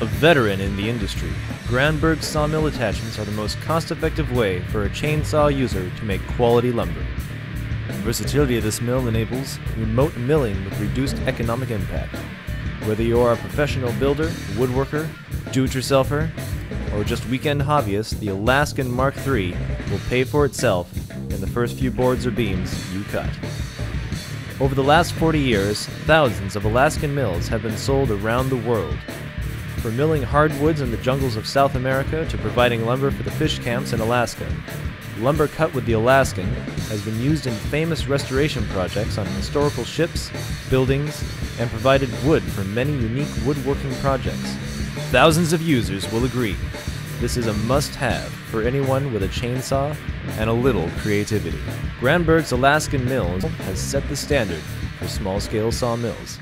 A veteran in the industry, Granberg sawmill attachments are the most cost-effective way for a chainsaw user to make quality lumber. The versatility of this mill enables remote milling with reduced economic impact. Whether you are a professional builder, woodworker, do-it-yourselfer, or just weekend hobbyist, the ALASKAN Mark III will pay for itself in the first few boards or beams you cut. Over the last 40 years, thousands of Alaskan mills have been sold around the world. From milling hardwoods in the jungles of South America to providing lumber for the fish camps in Alaska, lumber cut with the Alaskan has been used in famous restoration projects on historical ships, buildings, and provided wood for many unique woodworking projects. Thousands of users will agree this is a must-have for anyone with a chainsaw and a little creativity. Granberg's Alaskan Mills has set the standard for small-scale sawmills.